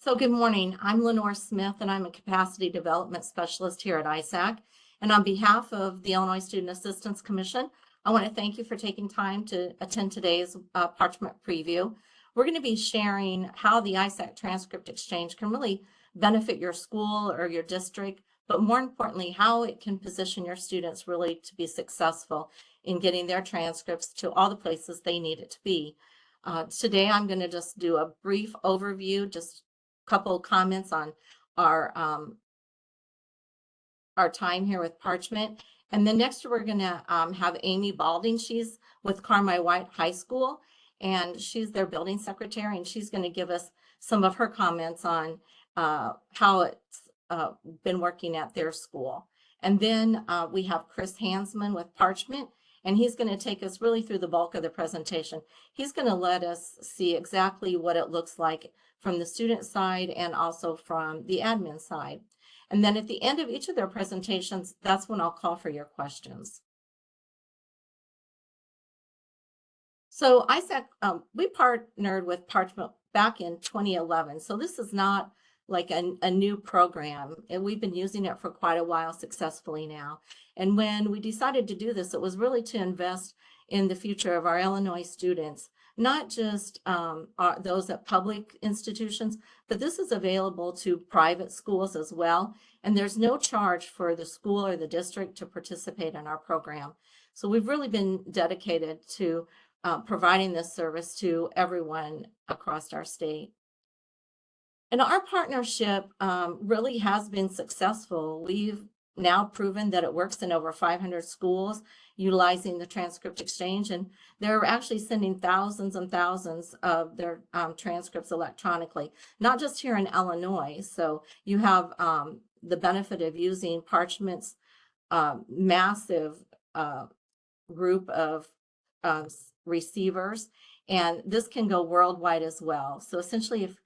So good morning. I'm Lenore Smith, and I'm a Capacity Development Specialist here at ISAC. And on behalf of the Illinois Student Assistance Commission, I want to thank you for taking time to attend today's Parchment preview. We're going to be sharing how the ISAC Transcript Exchange can really benefit your school or your district, but more importantly, how it can position your students really to be successful in getting their transcripts to all the places they need it to be. Today, I'm going to just do a brief overview, just couple comments on our our time here with Parchment. And then next we're going to have Amy Balding. She's with Carmi White High School, and she's their building secretary, and she's going to give us some of her comments on how it's been working at their school. And then we have Chris Hansman with Parchment, and he's going to take us really through the bulk of the presentation. He's going to let us see exactly what it looks like from the student side and also from the admin side. And then at the end of each of their presentations, that's when I'll call for your questions. So ISAC, we partnered with Parchment back in 2011. So this is not like a new program, and we've been using it for quite a while successfully now. And when we decided to do this, it was really to invest in the future of our Illinois students, not just those at public institutions, but this is available to private schools as well. And there's no charge for the school or the district to participate in our program. So we've really been dedicated to providing this service to everyone across our state. And our partnership really has been successful. We've now proven that it works in over 500 schools utilizing the Transcript Exchange, and they're actually sending thousands and thousands of their transcripts electronically, not just here in Illinois. So you have the benefit of using Parchment's massive group of receivers, and this can go worldwide as well. So essentially, if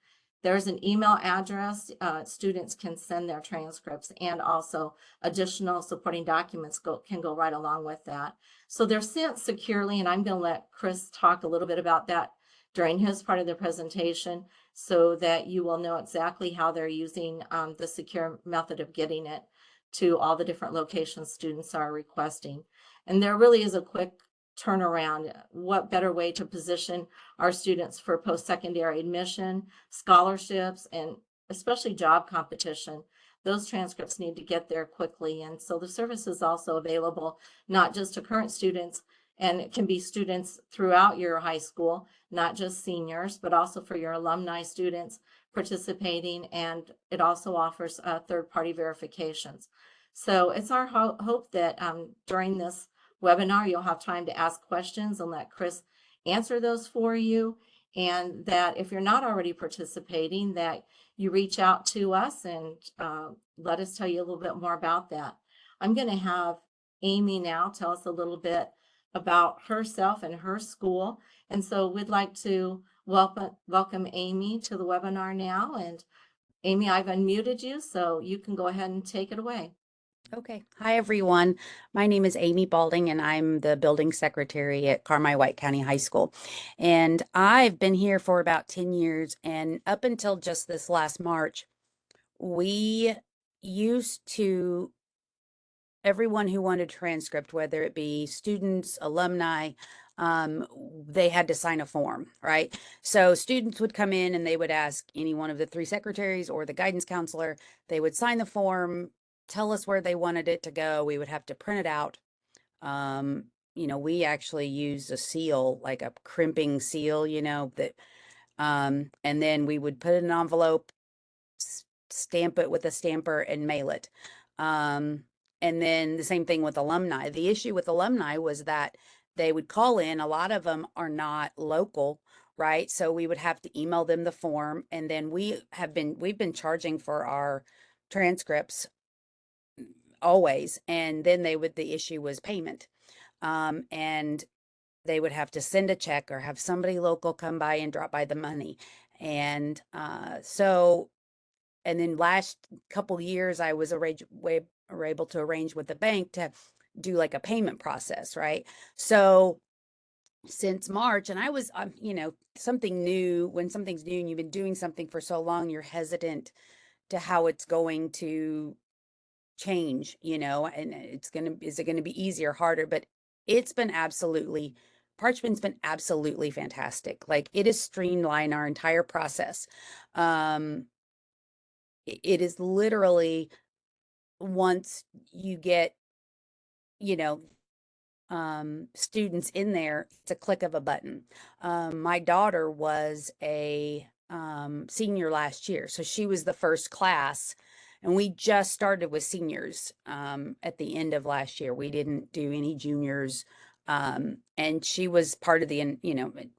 there's an email address, students can send their transcripts, and also additional supporting documents can go right along with that. So they're sent securely, and I'm going to let Chris talk a little bit about that during his part of the presentation so that you will know exactly how they're using the secure method of getting it to all the different locations students are requesting. And there really is a quick turnaround. What better way to position our students for post-secondary admission, scholarships, and especially job competition? Those transcripts need to get there quickly. And so the service is also available not just to current students, and it can be students throughout your high school, not just seniors, but also for your alumni students participating. And it also offers third-party verifications. So it's our hope that during this webinar, you'll have time to ask questions and let Chris answer those for you. And that if you're not already participating, that you reach out to us and let us tell you a little bit more about that. I'm going to have Amy now tell us a little bit about herself and her school. And so we'd like to welcome Amy to the webinar now. And Amy, I've unmuted you, so you can go ahead and take it away. Okay. Hi, everyone. My name is Amy Balding, and I'm the building secretary at Carmi White County High School. And I've been here for about 10 years. And up until just this last March, we used to, everyone who wanted transcript, whether it be students, alumni, they had to sign a form, right? So students would come in and they would ask any one of the three secretaries or the guidance counselor. They would sign the form, tell us where they wanted it to go. We would have to print it out. We actually used a seal, like a crimping seal, that, and then we would put it in an envelope, stamp it with a stamper, and mail it. And then the same thing with alumni. The issue with alumni was that they would call in. A lot of them are not local, right? So we would have to email them the form, and then we've been charging for our transcripts always. And then the issue was payment. And they would have to send a check or have somebody local come by and drop by the money. And and then last couple years, I was able to arrange with the bank to do like a payment process, right? So since March. And I was, you know, something new, when something's new and you've been doing something for so long, you're hesitant to how it's going to change, you know, and is it going to be easier, harder? But it's been absolutely, Parchment's been absolutely fantastic. Like, it has streamlined our entire process. It is literally, once you get, you know, students in there, it's a click of a button. My daughter was a senior last year, so she was the first class, and we just started with seniors at the end of last year. We didn't do any juniors, and she was part of the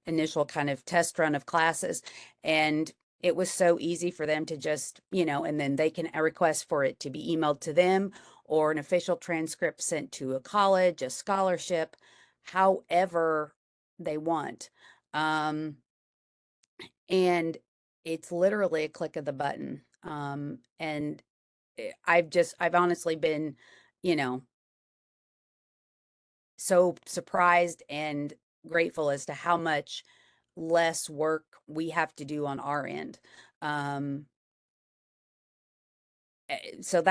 initial kind of test run of classes, and it was so easy for them to just, and then they can request for it to be emailed to them, or an official transcript sent to a college, a scholarship, however they want. And it's literally a click of the button. And I've honestly been, you know, so surprised and grateful as to how much less work we have to do on our end. So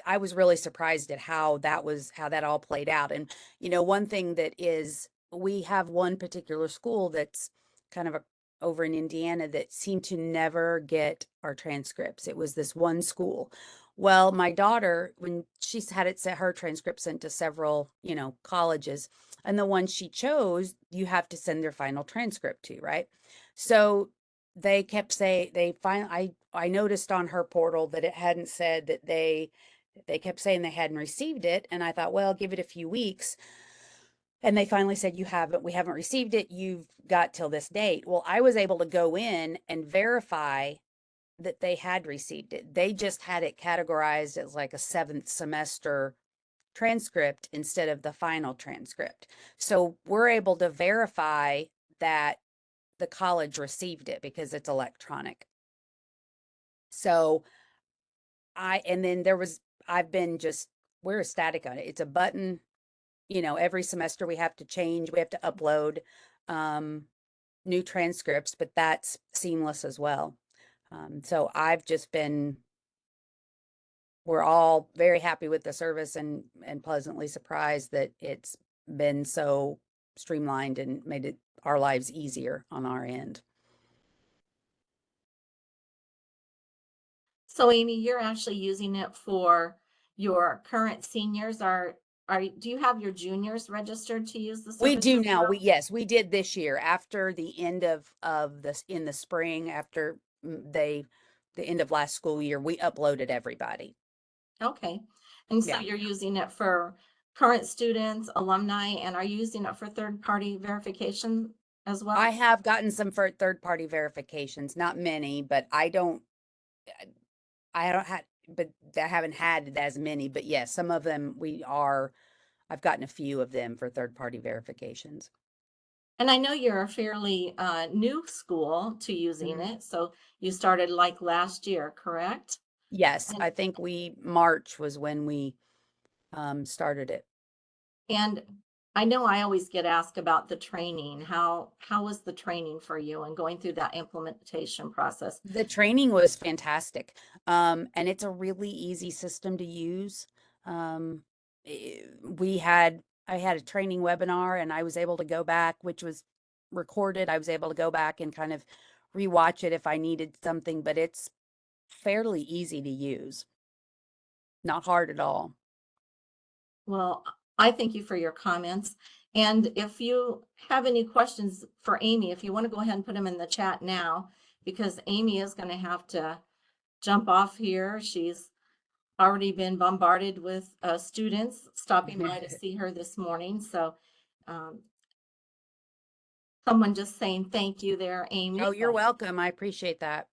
I was really surprised at how that all played out. And, one thing that is, we have one particular school that's kind of over in Indiana that seemed to never get our transcripts. It was this one school. Well, my daughter, when she's had her transcript sent to several, colleges, and the one she chose, you have to send their final transcript to, right? So they kept saying, I noticed on her portal that it hadn't said that they kept saying they hadn't received it, and I thought, well, give it a few weeks. And they finally said, we haven't received it, you've got till this date. Well, I was able to go in and verify that they had received it. They just had it categorized as like a 7th semester transcript instead of the final transcript. So we're able to verify that the college received it because it's electronic. So and then we're ecstatic on it. It's a button, every semester we have to upload new transcripts, but that's seamless as well. So we're all very happy with the service, and pleasantly surprised that it's been so streamlined and made our lives easier on our end. So Amy, you're actually using it for your current seniors. Do you have your juniors registered to use the We service do as now. well? Yes, we did this year after the end of this, in the spring, after the end of last school year, we uploaded everybody. Okay. And so Yeah. you're using it for current students, alumni, and are you using it for third-party verification as well? I have gotten some for third-party verifications, not many, but I haven't had as many, but yes, some of them I've gotten a few of them for third-party verifications. And I know you're a fairly new school to using Mhm. it. So you started like last year, correct? Yes, And I think March was when we started it. and I know I always get asked about the training. How was the training for you and going through that implementation process? The training was fantastic. And it's a really easy system to use. Um, I had a training webinar, and I was able to go back, which was recorded. I was able to go back and kind of rewatch it if I needed something, but it's fairly easy to use. Not hard at all. Well, I thank you for your comments. And if you have any questions for Amy, if you want to go ahead and put them in the chat now, because Amy is going to have to jump off here. She's already been bombarded with students stopping by to see her this morning. So um, someone just saying thank you there, Amy. Oh, you're welcome. I appreciate that.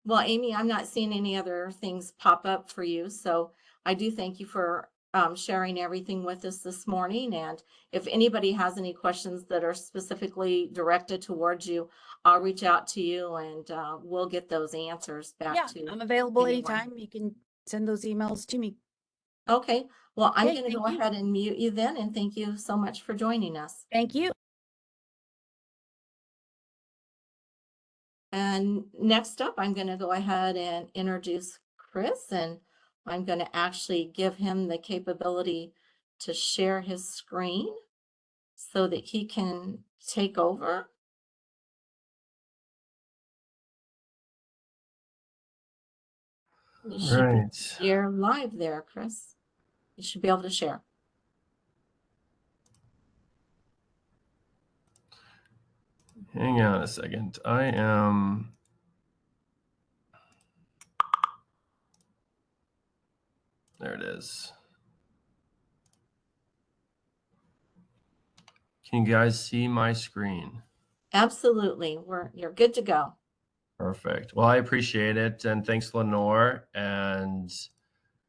Well, Amy, I'm not seeing any other things pop up for you. So I do thank you for sharing everything with us this morning. And if anybody has any questions that are specifically directed towards you, I'll reach out to you and we'll get those answers back Yeah, to I'm available anyone. anytime. You can send those emails to me. Okay. Well, I'm Okay, going to go thank you. ahead and mute you then, and thank you so much for joining us. Thank you. And next up, I'm going to go ahead and introduce Chris, and I'm going to actually give him the capability to share his screen so that he can take over. You should be share live there, Chris. You should be able to share. Hang on a second. I am. There it is. Can you guys see my screen? Absolutely. You're good to go. Perfect. Well, I appreciate it. And thanks, Lenore. And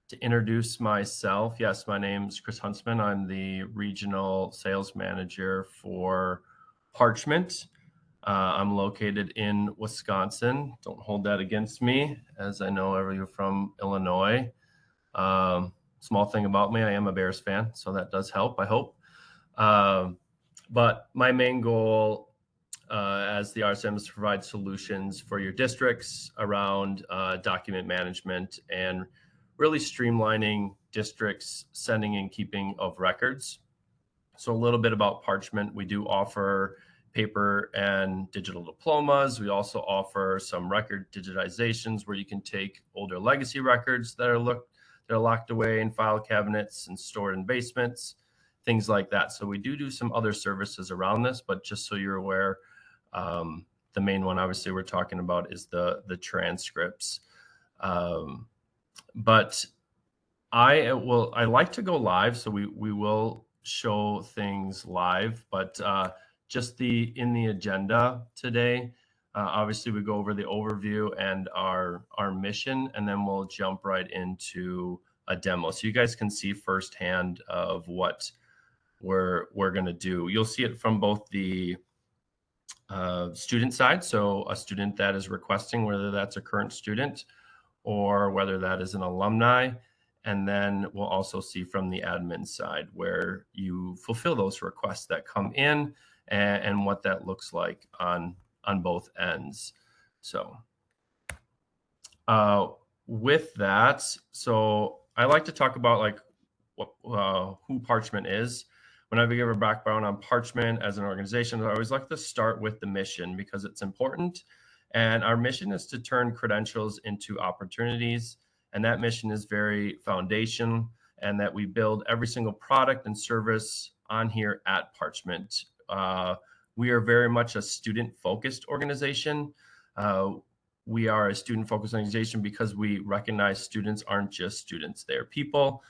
to introduce myself, yes, my name is Chris Huntsman. I'm the regional sales manager for Parchment. I'm located in Wisconsin. Don't hold that against me, as I know everyone from Illinois. Small thing about me, I am a Bears fan, so that does help, I hope. But my main goal as the RSM is to provide solutions for your districts around document management and really streamlining districts' sending and keeping of records. So a little bit about Parchment. We do offer paper and digital diplomas. We also offer some record digitizations where you can take older legacy records that are locked away in file cabinets and stored in basements, things like that. So we do some other services around this, but just so you're aware, the main one obviously we're talking about is the transcripts. But I like to go live, so we will show things live, but just in the agenda today, obviously we go over the overview and our mission, and then we'll jump right into a demo, so you guys can see firsthand of what we're going to do. You'll see it from both the student side, so a student that is requesting, whether that's a current student or whether that is an alumni. And then we'll also see from the admin side where you fulfill those requests that come in and what that looks like on both ends. So with that, so I like to talk about like who Parchment is. Whenever I give a background on Parchment as an organization, I always like to start with the mission because it's important. And our mission is to turn credentials into opportunities. And that mission is very foundation, and that we build every single product and service on here at Parchment. We are very much a student-focused organization. We are a student-focused organization because we recognize students aren't just students. They're people.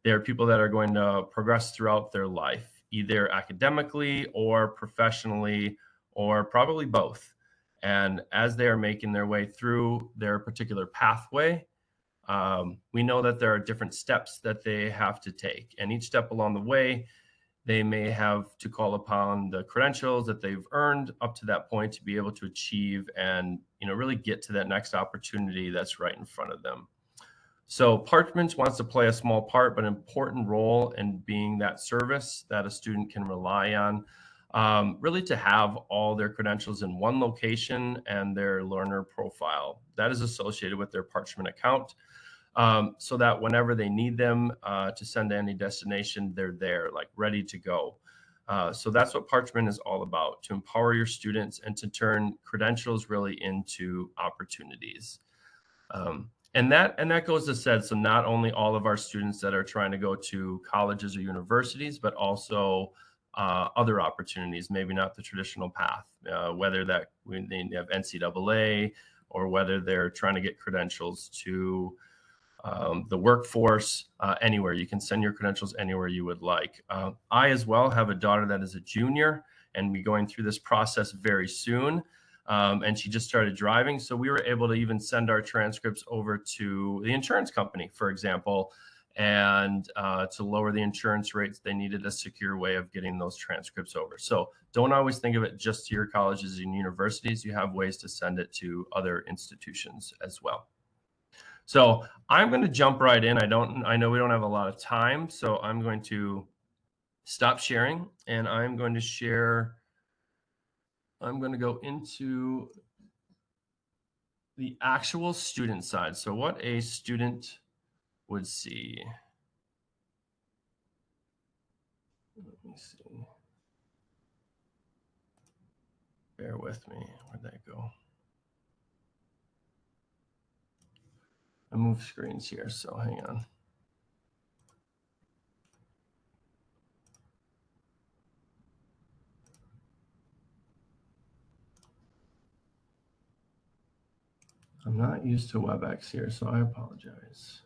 They're people that are going to progress throughout their life, either academically or professionally, or probably both. And as they are making their way through their particular pathway, we know that there are different steps that they have to take. And each step along the way, they may have to call upon the credentials that they've earned up to that point to be able to achieve and really get to that next opportunity that's right in front of them. So Parchment wants to play a small part, but an important role in being that service that a student can rely on, really to have all their credentials in one location and their learner profile that is associated with their Parchment account, so that whenever they need them to send to any destination, they're there, like ready to go. So that's what Parchment is all about, to empower your students and to turn credentials really into opportunities. And that goes to said, so not only all of our students that are trying to go to colleges or universities, but also other opportunities, maybe not the traditional path, whether that they have NCAA or whether they're trying to get credentials to the workforce, anywhere. You can send your credentials anywhere you would like. I as well have a daughter that is a junior and be going through this process very soon. And she just started driving. So we were able to even send our transcripts over to the insurance company, for example, and to lower the insurance rates, they needed a secure way of getting those transcripts over. So don't always think of it just to your colleges and universities. You have ways to send it to other institutions as well. So I'm going to jump right in. I know we don't have a lot of time, so I'm going to stop sharing and I'm going to share. I'm going to go into the actual student side. So what a student would see. Let me see. Bear with me. Where'd that go? I moved screens here, so hang on. I'm not used to WebEx here, so I apologize.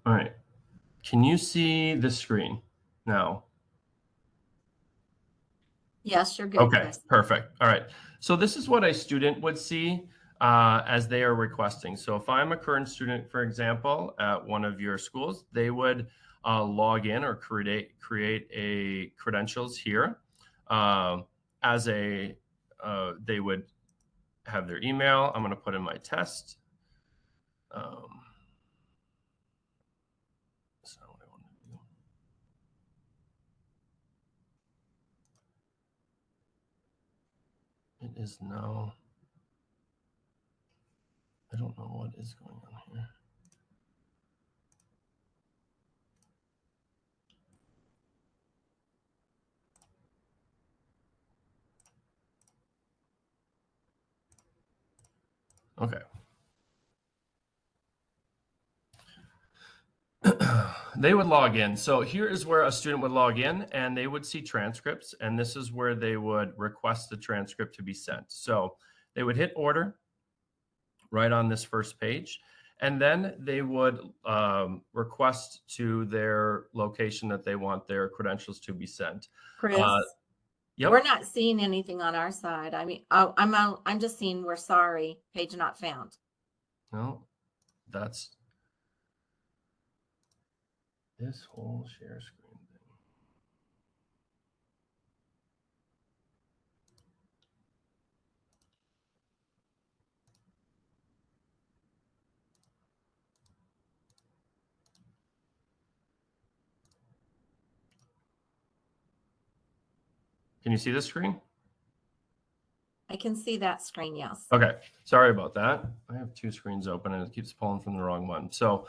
All right. Can you see the screen now? Yes, you're good, Okay, Chris. perfect. All right. So this is what a student would see as they are requesting. So if I'm a current student, for example, at one of your schools, they would log in or create a credentials here as a, they would have their email. I'm going to put in my test. That's not what I want to do. It is now. I don't know what is going on here. Okay. They would log in. So here is where a student would log in and they would see transcripts. And this is where they would request the transcript to be sent. So they would hit order right on this first page. And then they would request to their location that they want their credentials to be sent. Chris, Yep. we're not seeing anything on our side. I mean, I'm just seeing we're sorry, page not found. No, that's this whole share screen thing. Can you see this screen? I can see that screen, yes. Okay, sorry about that. I have two screens open and it keeps pulling from the wrong one. So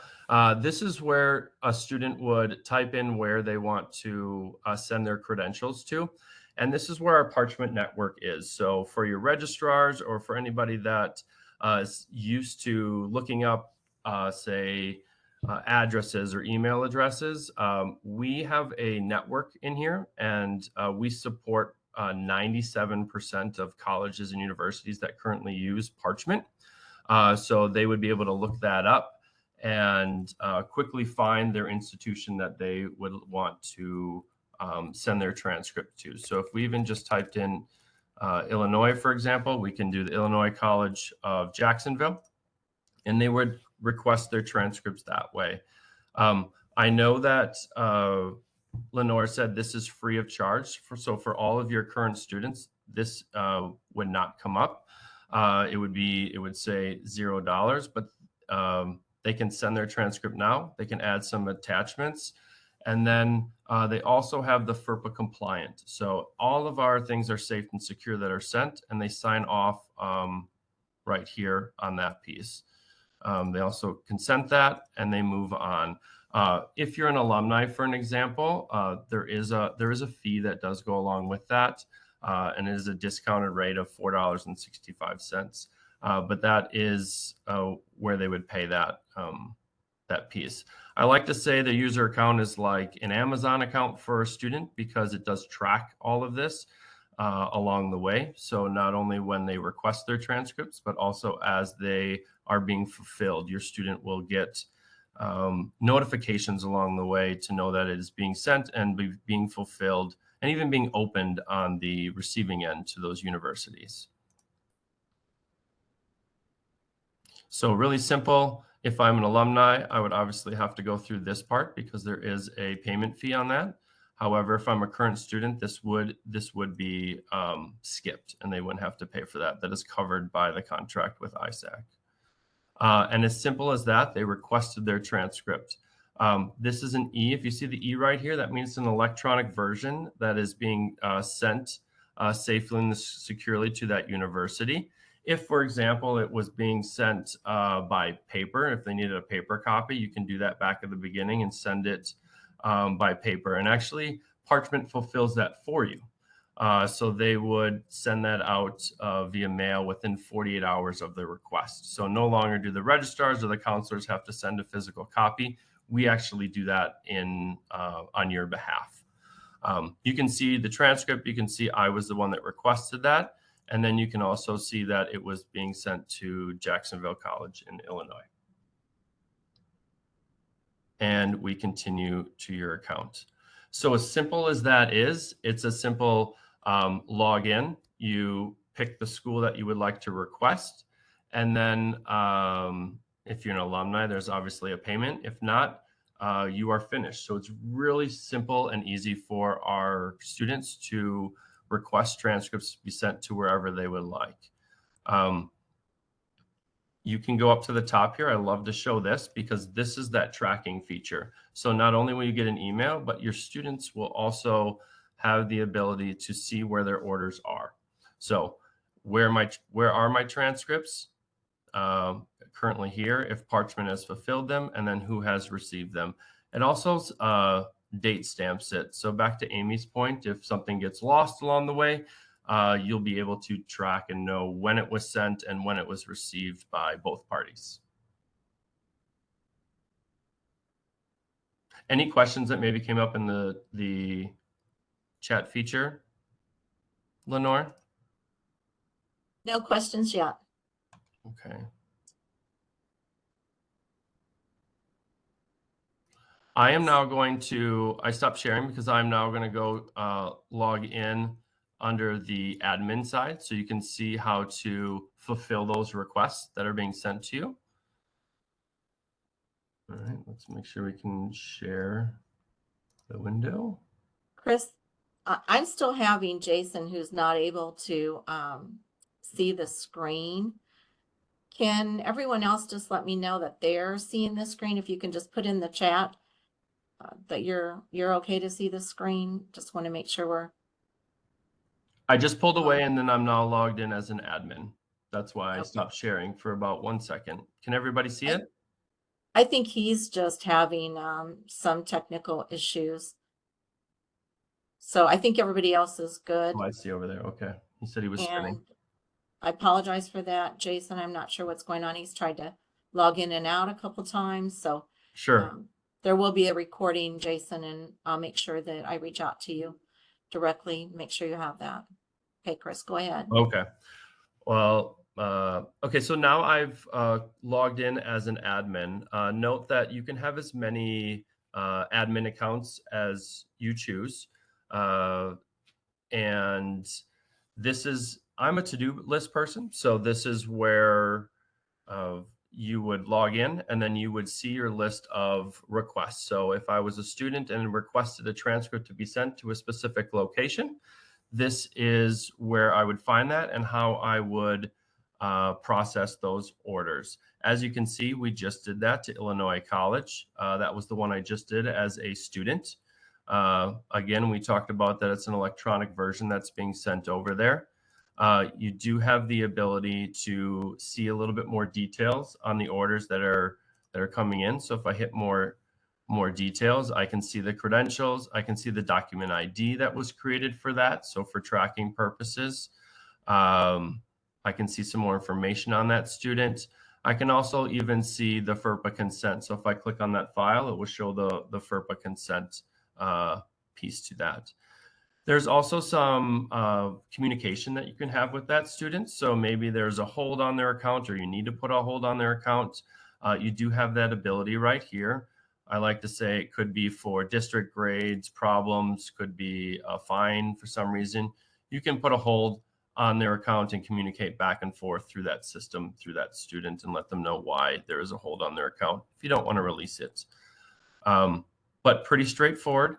this is where a student would type in where they want to send their credentials to. And this is where our Parchment network is. So for your registrars or for anybody that is used to looking up, say, addresses or email addresses, we have a network in here and we support 97% of colleges and universities that currently use Parchment. So they would be able to look that up and quickly find their institution that they would want to send their transcript to. So if we even just typed in Illinois, for example, we can do the Illinois College of Jacksonville, and they would request their transcripts that way. I know that Lenore said this is free of charge. So for all of your current students, this would not come up. It would say $0, but they can send their transcript now. They can add some attachments. And then they also have the FERPA compliant. So all of our things are safe and secure that are sent, and they sign off right here on that piece. They also consent that and they move on. If you're an alumni, for an example, there is a fee that does go along with that, and it is a discounted rate of $4.65. But that is where they would pay that that piece. I like to say the user account is like an Amazon account for a student because it does track all of this along the way. So not only when they request their transcripts, but also as they are being fulfilled, your student will get notifications along the way to know that it is being sent and being fulfilled and even being opened on the receiving end to those universities. So really simple. If I'm an alumni, I would obviously have to go through this part because there is a payment fee on that. However, if I'm a current student, this would be skipped, and they wouldn't have to pay for that. That is covered by the contract with ISAC. And as simple as that, they requested their transcript. This is an E. If you see the E right here, that means it's an electronic version that is being sent safely and securely to that university. If, for example, it was being sent by paper, if they needed a paper copy, you can do that back at the beginning and send it by paper. And actually, Parchment fulfills that for you. So they would send that out via mail within 48 hours of the request. So no longer do the registrars or the counselors have to send a physical copy. We actually do that on your behalf. You can see the transcript. You can see I was the one that requested that. And then you can also see that it was being sent to Jacksonville College in Illinois. And we continue to your account. So as simple as that is, it's a simple login. You pick the school that you would like to request. And then if you're an alumni, there's obviously a payment. If not, you are finished. So it's really simple and easy for our students to request transcripts to be sent to wherever they would like. You can go up to the top here. I love to show this because this is that tracking feature. So not only will you get an email, but your students will also have the ability to see where their orders are. So where are my transcripts? Currently here, if Parchment has fulfilled them, and then who has received them. It also date stamps it. So back to Amy's point, if something gets lost along the way, you'll be able to track and know when it was sent and when it was received by both parties. Any questions that maybe came up in the chat feature, Lenore? No questions yet. Okay. I am now going to, I stopped sharing because I'm now going to go log in under the admin side so you can see how to fulfill those requests that are being sent to you. All right, let's make sure we can share the window. Chris, I'm still having Jason who's not able to see the screen. Can everyone else just let me know that they're seeing the screen? If you can just put in the chat that you're okay to see the screen. Just want to make sure we're. I just pulled away and then I'm now logged in as an admin. That's why I stopped sharing for about 1 second. Can everybody see it? I think he's just having some technical issues. So I think everybody else is good. Oh, I see over there. Okay. He said he was spinning. I apologize for that, Jason. I'm not sure what's going on. He's tried to log in and out a couple times. So sure. There will be a recording, Jason, and I'll make sure that I reach out to you directly. Make sure you have that. Okay, Chris, go ahead. Okay. Well, okay, so now I've logged in as an admin. Note that you can have as many admin accounts as you choose. And this is, I'm a to-do list person. So this is where you would log in and then you would see your list of requests. So if I was a student and requested a transcript to be sent to a specific location, this is where I would find that and how I would process those orders. As you can see, we just did that to Illinois College. That was the one I just did as a student. Again, we talked about that it's an electronic version that's being sent over there. You do have the ability to see a little bit more details on the orders that are coming in. So if I hit more details, I can see the credentials. I can see the document ID that was created for that. So for tracking purposes, I can see some more information on that student. I can also even see the FERPA consent. So if I click on that file, it will show the FERPA consent piece to that. There's also some communication that you can have with that student. So maybe there's a hold on their account or you need to put a hold on their account. You do have that ability right here. I like to say it could be for district grades, problems, could be a fine for some reason. You can put a hold on their account and communicate back and forth through that system, through that student, and let them know why there is a hold on their account if you don't want to release it. But pretty straightforward.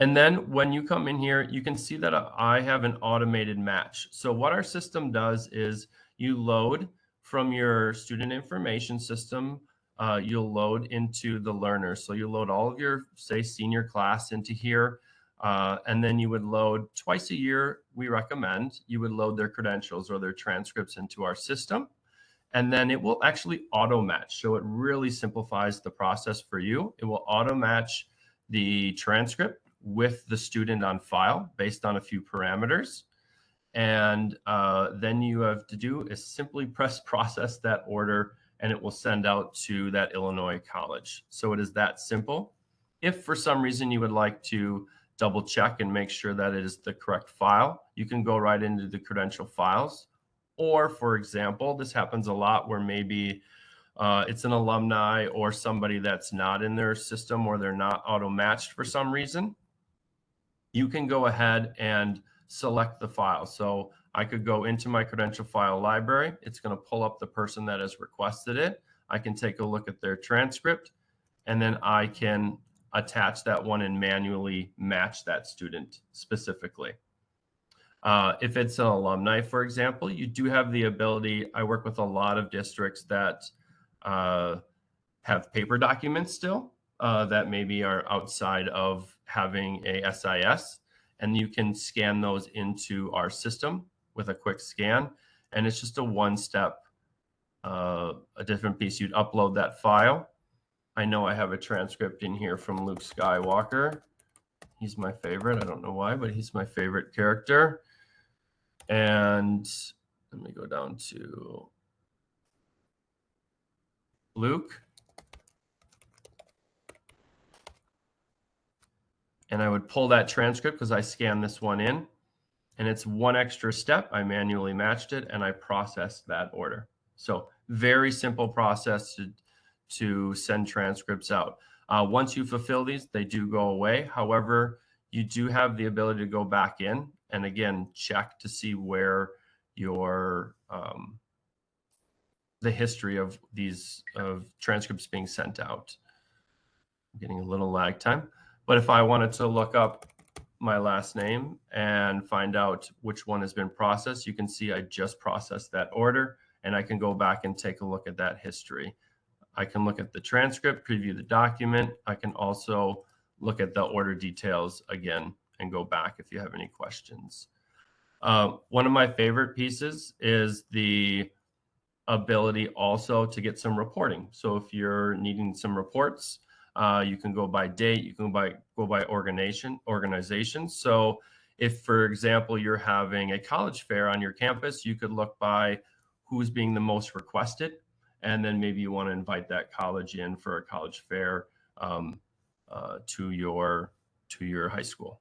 And then when you come in here, you can see that I have an automated match. So what our system does is you load from your student information system, you'll load into the learner. So you load all of your, say, senior class into here. And then you would load twice a year, we recommend, you would load their credentials or their transcripts into our system. And then it will actually auto match. So it really simplifies the process for you. It will auto match the transcript with the student on file based on a few parameters. And then you have to do is simply press process that order, and it will send out to that Illinois college. So it is that simple. If for some reason you would like to double check and make sure that it is the correct file, you can go right into the credential files. Or for example, this happens a lot where maybe it's an alumni or somebody that's not in their system or they're not auto matched for some reason. You can go ahead and select the file. So I could go into my credential file library. It's going to pull up the person that has requested it. I can take a look at their transcript, and then I can attach that one and manually match that student specifically. If it's an alumni, for example, you do have the ability. I work with a lot of districts that have paper documents still that maybe are outside of having a SIS, and you can scan those into our system with a quick scan. And it's just a one-step, a different piece. You'd upload that file. I know I have a transcript in here from Luke Skywalker. He's my favorite. I don't know why, but he's my favorite character. And let me go down to Luke. And I would pull that transcript because I scanned this one in. And it's one extra step. I manually matched it and I processed that order. So very simple process to send transcripts out. Once you fulfill these, they do go away. However, you do have the ability to go back in and again, check to see where your the history of these transcripts being sent out. I'm getting a little lag time. But if I wanted to look up my last name and find out which one has been processed, you can see I just processed that order, and I can go back and take a look at that history. I can look at the transcript, preview the document. I can also look at the order details again and go back if you have any questions. One of my favorite pieces is the ability also to get some reporting. So if you're needing some reports, you can go by date, you can go by organization. So if, for example, you're having a college fair on your campus, you could look by who's being the most requested, and then maybe you want to invite that college in for a college fair to your high school.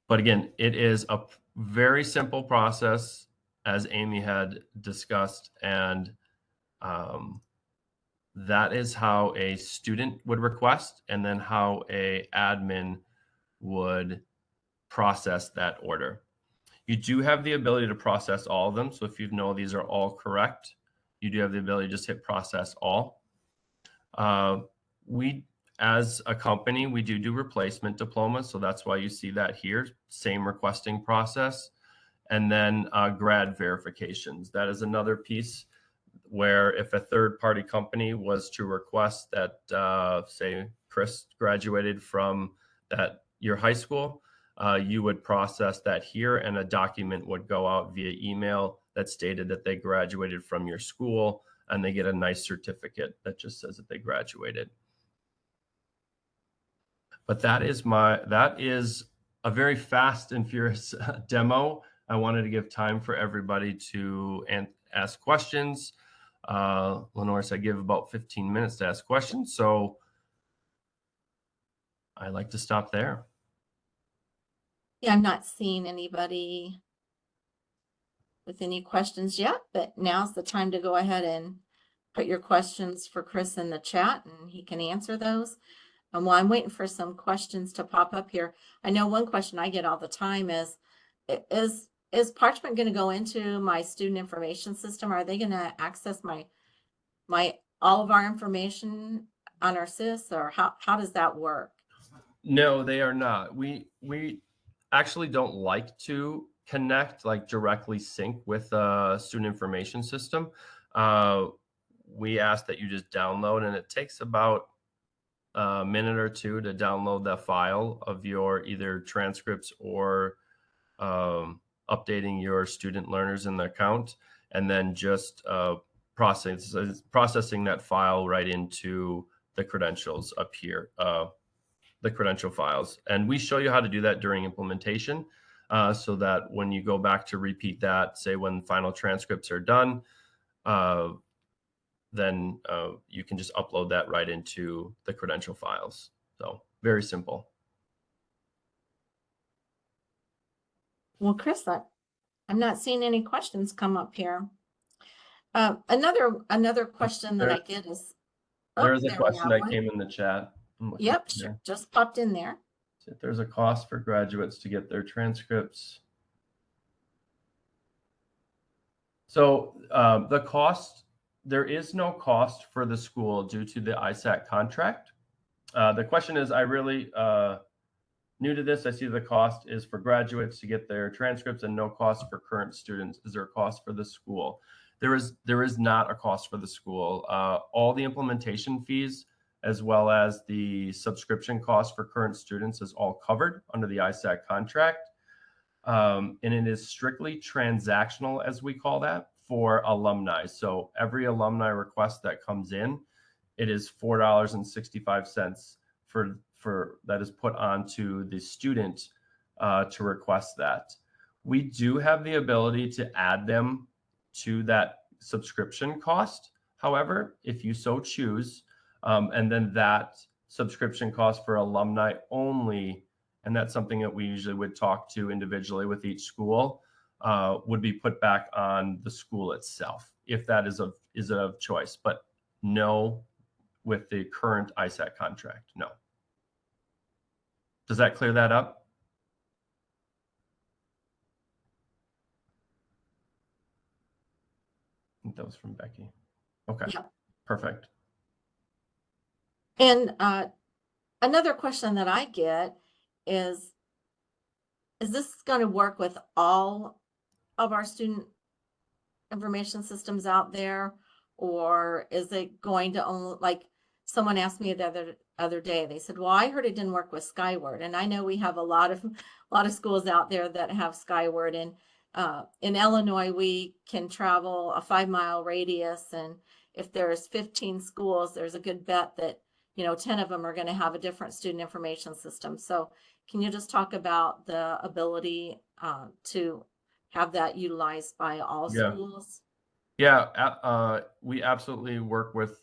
But again, it is a very simple process, as Amy had discussed, and that is how a student would request, and then how a admin would process that order. You do have the ability to process all of them. So if you know these are all correct, you do have the ability to just hit process all. We, as a company, we do replacement diplomas. So that's why you see that here, same requesting process. And then grad verifications. That is another piece where if a third-party company was to request that, say, Chris graduated from your high school, you would process that here, and a document would go out via email that stated that they graduated from your school, and they get a nice certificate that just says that they graduated. But that is a very fast and furious demo. I wanted to give time for everybody to ask questions. Lenore said give about 15 minutes to ask questions, so I like to stop there. Yeah, I'm not seeing anybody with any questions yet, but now's the time to go ahead and put your questions for Chris in the chat and he can answer those. While I'm waiting for some questions to pop up here, I know one question I get all the time is Parchment going to go into my student information system? Are they going to access all of our information on our SIS, or how does that work? No, they are not. We actually don't like to connect, like directly sync with a student information system. We ask that you just download, and it takes about a minute or two to download the file of your either transcripts or updating your student learners in the account, and then just processing that file right into the credentials up here, the credential files. And we show you how to do that during implementation, so that when you go back to repeat that, say when final transcripts are done, then you can just upload that right into the credential files. So very simple. Well, Chris, I'm not seeing any questions come up here. Another question that I get is, There's a there we question have that one. came in the chat. Yep, just popped in there. If there's a cost for graduates to get their transcripts. So the cost, there is no cost for the school due to the ISAC contract. The question is, I really new to this. I see the cost is for graduates to get their transcripts and no cost for current students. Is there a cost for the school? There is not a cost for the school. All the implementation fees, as well as the subscription cost for current students, is all covered under the ISAC contract. And it is strictly transactional, as we call that, for alumni. So every alumni request that comes in, it is $4.65 for that is put onto the student to request that. We do have the ability to add them to that subscription cost, however, if you so choose, and then that subscription cost for alumni only, and that's something that we usually would talk to individually with each school, would be put back on the school itself, if that is of choice. But no, with the current ISAC contract, no. Does that clear that up? I think that was from Becky. Okay, Yeah. Perfect. And another question that I get is this going to work with all of our student information systems out there, or is it going to only, like someone asked me the other day, they said, well, I heard it didn't work with Skyward. And I know we have a lot of schools out there that have Skyward, and in Illinois, we can travel a 5-mile radius. And if there's 15 schools, there's a good bet that, 10 of them are going to have a different student information system. So can you just talk about the ability to have that utilized by all schools? Yeah, we absolutely work with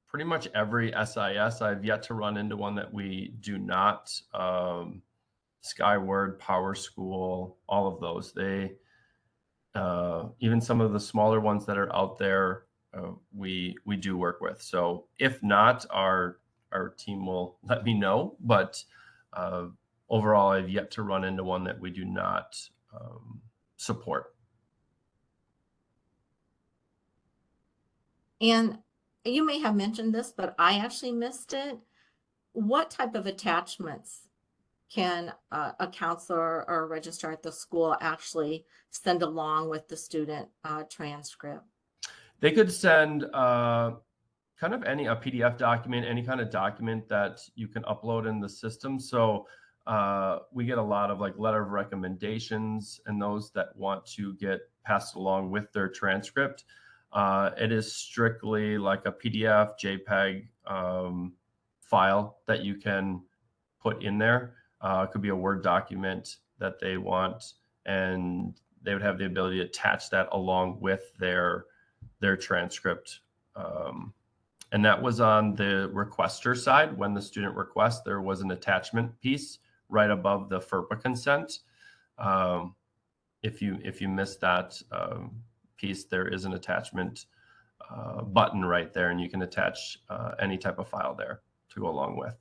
pretty much every SIS. I've yet to run into one that we do not. Skyward, Power School, all of those. They even some of the smaller ones that are out there, we do work with. So if not, our team will let me know. But overall, I've yet to run into one that we do not support. And you may have mentioned this, but I actually missed it. What type of attachments can a counselor or a registrar at the school actually send along with the student transcript? They could send kind of a PDF document, any kind of document that you can upload in the system. So we get a lot of like letter of recommendations and those that want to get passed along with their transcript. It is strictly like a PDF, JPEG file that you can put in there. It could be a Word document that they want, and they would have the ability to attach that along with their transcript. And that was on the requester side. When the student requests, there was an attachment piece right above the FERPA consent. If you missed that piece, there is an attachment button right there, and you can attach any type of file there to go along with.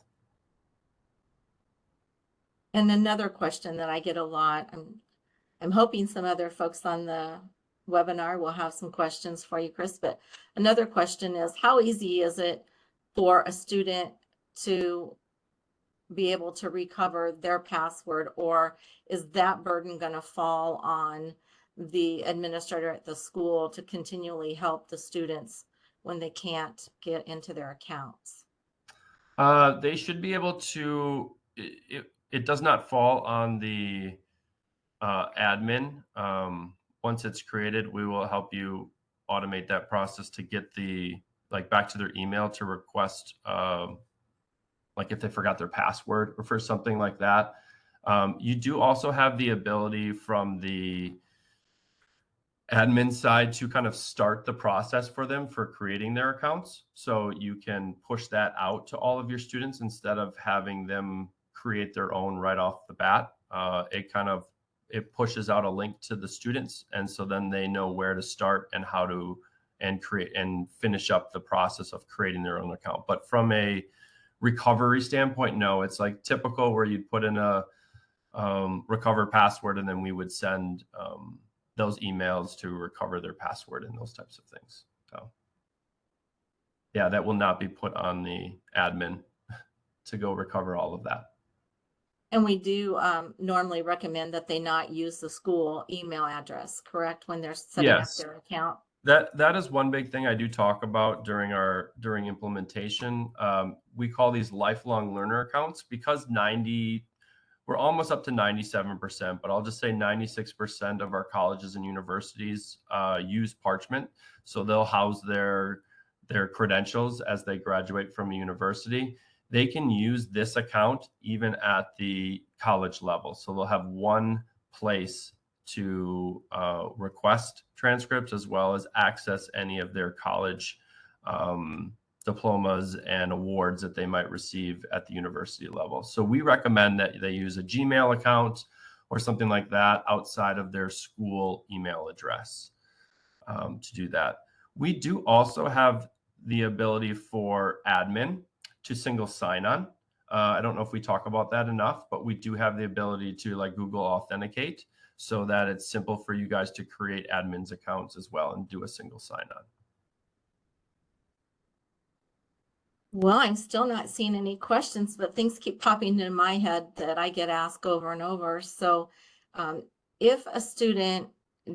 And another question that I get a lot, I'm hoping some other folks on the webinar will have some questions for you, Chris, but another question is, how easy is it for a student to be able to recover their password, or is that burden going to fall on the administrator at the school to continually help the students when they can't get into their accounts? They should be able to, it does not fall on the admin. Once it's created, we will help you automate that process to get back to their email to request, like if they forgot their password or for something like that. You do also have the ability from the admin side to kind of start the process for them for creating their accounts. So you can push that out to all of your students instead of having them create their own right off the bat. It pushes out a link to the students, and so then they know where to start and how to create and finish up the process of creating their own account. But from a recovery standpoint, no, it's like typical where you'd put in a recover password, and then we would send those emails to recover their password and those types of things. So yeah, that will not be put on the admin to go recover all of that. And we do normally recommend that they not use the school email address, correct, when they're setting up Yes. their account? That is one big thing I do talk about during implementation. We call these lifelong learner accounts because we're almost up to 97%, but I'll just say 96% of our colleges and universities use Parchment. So they'll house their credentials as they graduate from a university. They can use this account even at the college level. So they'll have one place to request transcripts as well as access any of their college diplomas and awards that they might receive at the university level. So we recommend that they use a Gmail account or something like that outside of their school email address to do that. We do also have the ability for admin to single sign-on. I don't know if we talk about that enough, but we do have the ability to like Google Authenticate so that it's simple for you guys to create admins accounts as well and do a single sign-on. Well, I'm still not seeing any questions, but things keep popping into my head that I get asked over and over. So if a student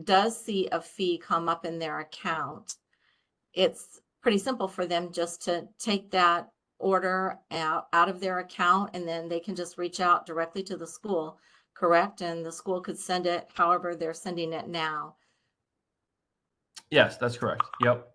does see a fee come up in their account, it's pretty simple for them just to take that order out of their account, and then they can just reach out directly to the school, correct? And the school could send it however they're sending it now. Yes, that's correct. Yep.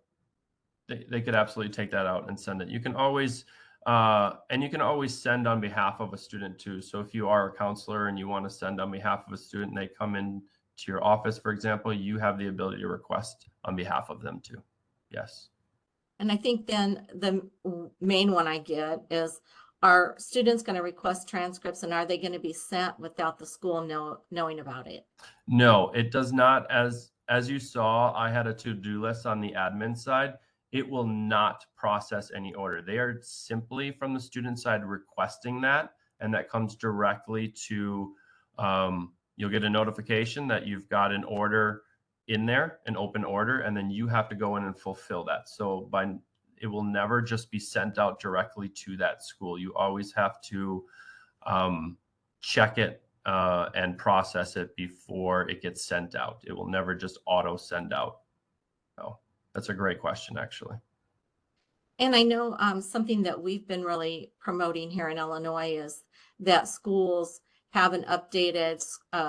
They could absolutely take that out and send it. You can always, and you can always send on behalf of a student too. So if you are a counselor and you want to send on behalf of a student and they come in to your office, for example, you have the ability to request on behalf of them too. Yes. And I think then the main one I get is, are students going to request transcripts, and are they going to be sent without the school knowing about it? No, it does not. As you saw, I had a to-do list on the admin side. It will not process any order. They are simply from the student side requesting that, and that comes directly to, you'll get a notification that you've got an order in there, an open order, and then you have to go in and fulfill that. So it will never just be sent out directly to that school. You always have to check it and process it before it gets sent out. It will never just auto send out. So that's a great question, actually. And I know something that we've been really promoting here in Illinois is that schools have an updated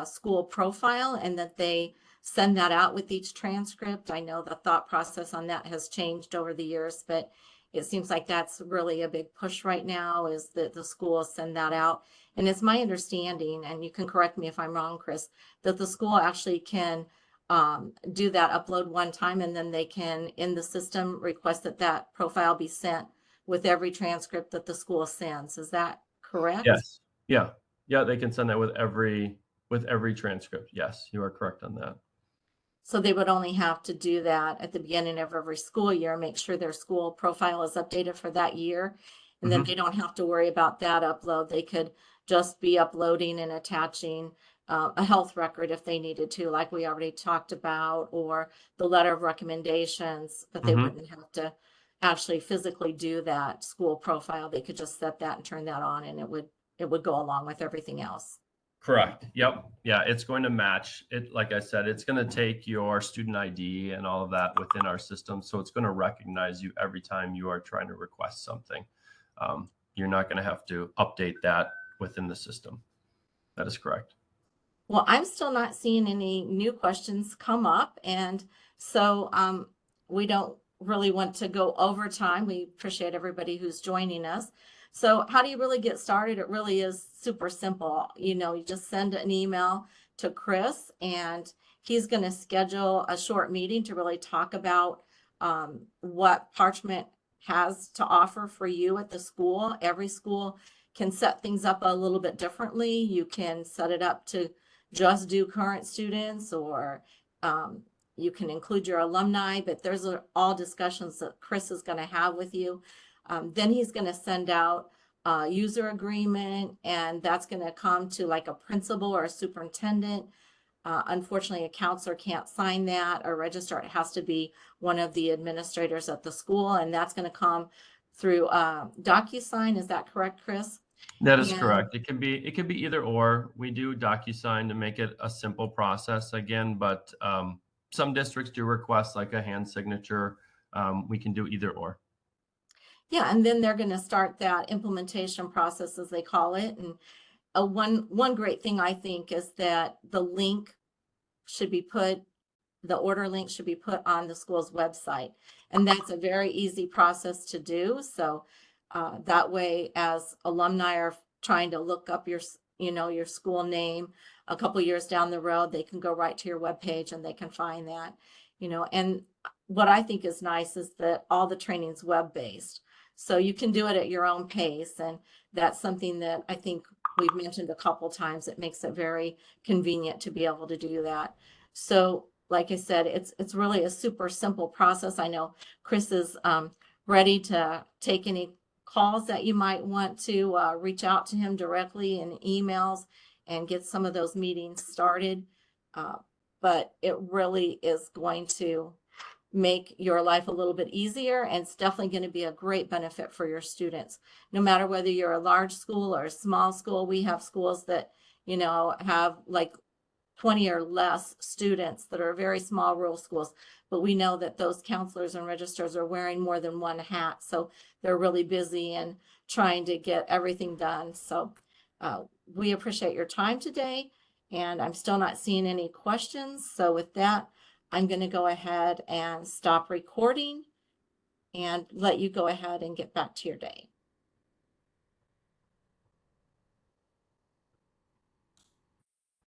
school profile, and that they send that out with each transcript. I know the thought process on that has changed over the years, but it seems like that's really a big push right now, is that the schools send that out. And it's my understanding, and you can correct me if I'm wrong, Chris, that the school actually can do that upload one time, and then they can in the system request that that profile be sent with every transcript that the school sends. Is that correct? Yes. Yeah. They can send that with every transcript. Yes, you are correct on that. So they would only have to do that at the beginning of every school year, make sure their school profile is updated for that year. And then they don't have to worry about that upload. They could just be uploading and attaching a health record if they needed to, like we already talked about, or the letter of recommendations, but they wouldn't have to actually physically do that school profile. They could just set that and turn that on, and it would it would go along with everything else. Correct. Yep. Yeah, it's going to match it. Like I said, it's going to take your student ID and all of that within our system. So it's going to recognize you every time you are trying to request something. You're not going to have to update that within the system. That is correct. Well, I'm still not seeing any new questions come up, and so we don't really want to go over time. We appreciate everybody who's joining us. So how do you really get started? It really is super simple. You know, you just send an email to Chris, and he's going to schedule a short meeting to really talk about what Parchment has to offer for you at the school. Every school can set things up a little bit differently. You can set it up to just do current students, or you can include your alumni, but there's all discussions that Chris is going to have with you. Then he's going to send out a user agreement, and that's going to come to like a principal or a superintendent. Unfortunately, a counselor can't sign that, or registrar. It has to be one of the administrators at the school, and that's going to come through DocuSign. Is that correct, Chris? That is correct. It can be either or. We do DocuSign to make it a simple process again, but some districts do request like a hand signature. We can do either or. Yeah, and then they're going to start that implementation process, as they call it. And one great thing I think is that the order link should be put on the school's website, and that's a very easy process to do. So that way, as alumni are trying to look up your school name a couple years down the road, they can go right to your webpage and they can find that. And what I think is nice is that all the training's web-based, so you can do it at your own pace, and that's something that I think we've mentioned a couple times. It makes it very convenient to be able to do that. So like I said, it's really a super simple process. I know Chris is ready to take any calls that you might want to reach out to him directly in emails and get some of those meetings started. But it really is going to make your life a little bit easier, and it's definitely going to be a great benefit for your students. No matter whether you're a large school or a small school, we have schools that, have like 20 or less students that are very small rural schools, but we know that those counselors and registrars are wearing more than one hat, so they're really busy and trying to get everything done. So we appreciate your time today, and I'm still not seeing any questions. So with that, I'm going to go ahead and stop recording and let you go ahead and get back to your day.